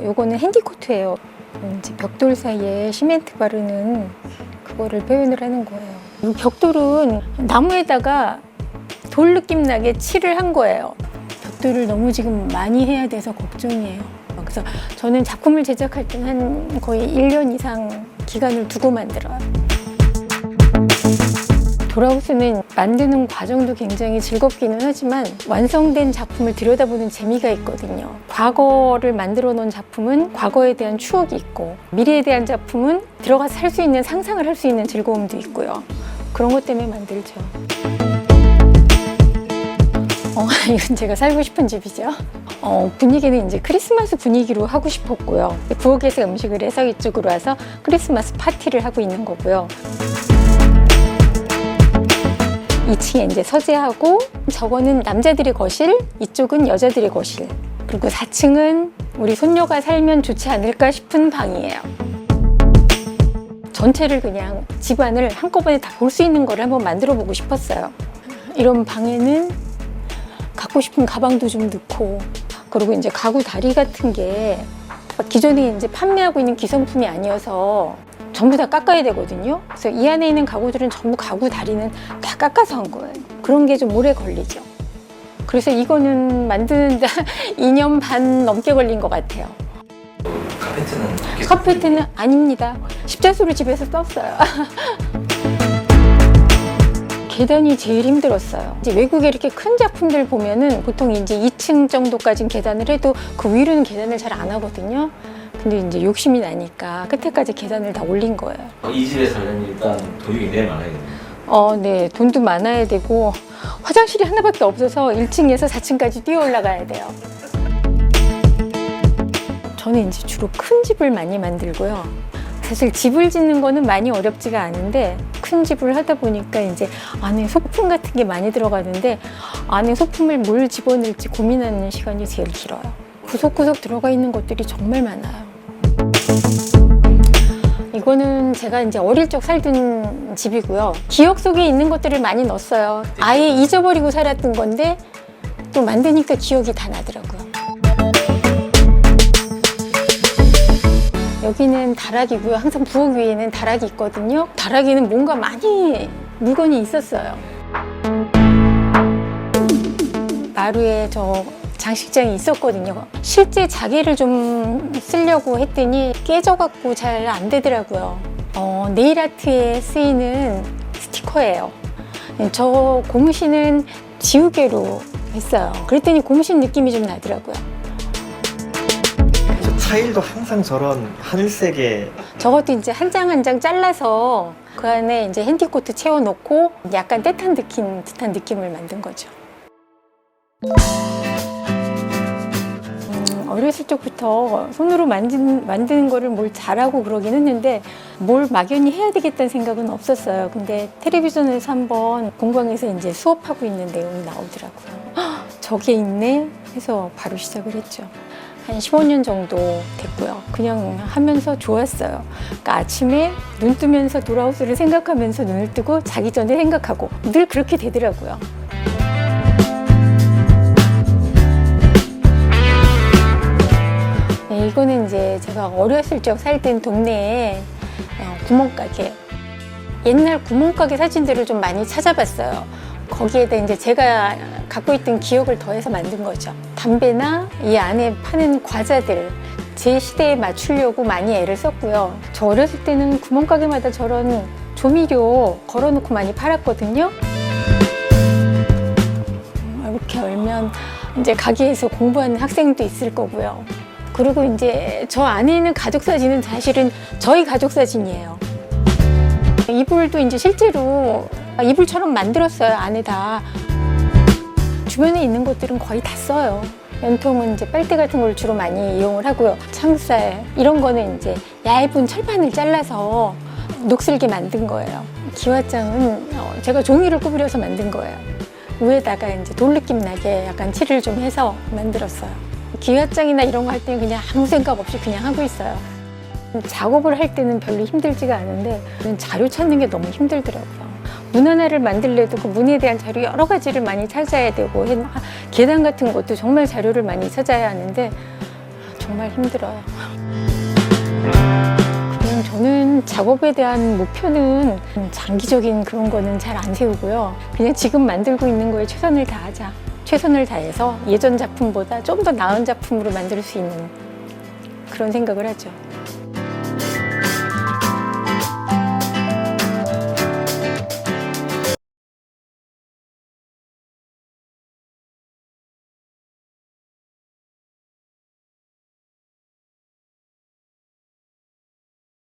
요거는 핸디코트예요. 이제 벽돌 사이에 시멘트 바르는 그거를 표현을 하는 거예요. 이 벽돌은 나무에다가 돌 느낌 나게 칠을 한 거예요. 벽돌을 너무 지금 많이 해야 돼서 걱정이에요. 그래서 저는 작품을 제작할 때는 한 거의 1년 이상 기간을 두고 만들어요. 도라우스는 만드는 과정도 굉장히 즐겁기는 하지만 완성된 작품을 들여다보는 재미가 있거든요. 과거를 만들어 놓은 작품은 과거에 대한 추억이 있고, 미래에 대한 작품은 들어가서 할 수 있는 상상을 할 수 있는 즐거움도 있고요. 그런 것 때문에 만들죠. 이건 제가 살고 싶은 집이죠. 분위기는 이제 크리스마스 분위기로 하고 싶었고요. 부엌에서 음식을 해서 이쪽으로 와서 크리스마스 파티를 하고 있는 거고요. 2층에 이제 서재하고, 저거는 남자들의 거실, 이쪽은 여자들의 거실. 그리고 4층은 우리 손녀가 살면 좋지 않을까 싶은 방이에요. 전체를 그냥 집안을 한꺼번에 다 볼 수 있는 거를 한번 만들어 보고 싶었어요. 이런 방에는 갖고 싶은 가방도 좀 넣고, 그리고 이제 가구 다리 같은 게 기존에 이제 판매하고 있는 기성품이 아니어서 전부 다 깎아야 되거든요. 그래서 이 안에 있는 가구들은 전부 가구 다리는 다 깎아서 한 거예요. 그런 게 좀 오래 걸리죠. 그래서 이거는 만드는데 2년 반 넘게 걸린 것 같아요. 카페트는 아닙니다. 십자수를 집에서 썼어요. 계단이 제일 힘들었어요. 이제 외국에 이렇게 큰 작품들 보면은 보통 이제 2층 정도까지는 계단을 해도 그 위로는 계단을 잘 안 하거든요. 근데 이제 욕심이 나니까 끝에까지 계단을 다 올린 거예요. 이 집에 살려면 일단 돈이 굉장히 많아야겠네요. 네. 돈도 많아야 되고, 화장실이 하나밖에 없어서 1층에서 4층까지 뛰어 올라가야 돼요. 저는 이제 주로 큰 집을 많이 만들고요. 사실 집을 짓는 거는 많이 어렵지가 않은데, 큰 집을 하다 보니까 이제 안에 소품 같은 게 많이 들어가는데, 안에 소품을 뭘 집어넣을지 고민하는 시간이 제일 길어요. 구석구석 들어가 있는 것들이 정말 많아요. 이거는 제가 이제 어릴 적 살던 집이고요. 기억 속에 있는 것들을 많이 넣었어요. 아예 잊어버리고 살았던 건데 또 만드니까 기억이 다 나더라고요. 여기는 다락이고요. 항상 부엌 위에는 다락이 있거든요. 다락에는 뭔가 많이 물건이 있었어요. 마루에 저 장식장이 있었거든요. 실제 자개를 좀 쓰려고 했더니 깨져갖고 잘 안 되더라고요. 네일 아트에 쓰이는 스티커예요. 저 고무신은 지우개로 했어요. 그랬더니 고무신 느낌이 좀 나더라고요. 저 타일도 항상 저런 하늘색의 저것도 이제 한 장 한 장 잘라서 그 안에 이제 핸디코트 채워놓고 약간 듯한 느낌을 만든 거죠. 어렸을 적부터 손으로 만드는 거를 뭘 잘하고 그러긴 했는데 뭘 막연히 해야 되겠다는 생각은 없었어요. 근데 텔레비전에서 한번 공방에서 이제 수업하고 있는 내용이 나오더라고요. 저게 있네 해서 바로 시작을 했죠. 한 15년 정도 됐고요. 그냥 하면서 좋았어요. 그러니까 아침에 눈 뜨면서 도라우스를 생각하면서 눈을 뜨고 자기 전에 생각하고 늘 그렇게 되더라고요. 네, 이거는 이제 제가 어렸을 적 살던 동네에 구멍가게, 옛날 구멍가게 사진들을 좀 많이 찾아봤어요. 거기에다 이제 제가 갖고 있던 기억을 더해서 만든 거죠. 담배나 이 안에 파는 과자들, 제 시대에 맞추려고 많이 애를 썼고요. 저 어렸을 때는 구멍가게마다 저런 조미료 걸어놓고 많이 팔았거든요. 이렇게 열면 이제 가게에서 공부하는 학생도 있을 거고요. 그리고 이제 저 안에 있는 가족 사진은 사실은 저희 가족 사진이에요. 이불도 이제 실제로 이불처럼 만들었어요. 안에다. 주변에 있는 것들은 거의 다 써요. 연통은 이제 빨대 같은 걸 주로 많이 이용을 하고요. 창살 이런 거는 이제 얇은 철판을 잘라서 녹슬게 만든 거예요. 기와장은 제가 종이를 구부려서 만든 거예요. 위에다가 이제 돌 느낌 나게 약간 칠을 좀 해서 만들었어요. 기와장이나 이런 거 할 때는 그냥 아무 생각 없이 그냥 하고 있어요. 작업을 할 때는 별로 힘들지가 않은데 자료 찾는 게 너무 힘들더라고요. 문 하나를 만들래도 그 문에 대한 자료 여러 가지를 많이 찾아야 되고, 계단 같은 것도 정말 자료를 많이 찾아야 하는데 정말 힘들어요. 그냥 저는 작업에 대한 목표는 장기적인 그런 거는 잘 안 세우고요. 그냥 지금 만들고 있는 거에 최선을 다하자. 최선을 다해서 예전 작품보다 좀 더 나은 작품으로 만들 수 있는 그런 생각을 하죠.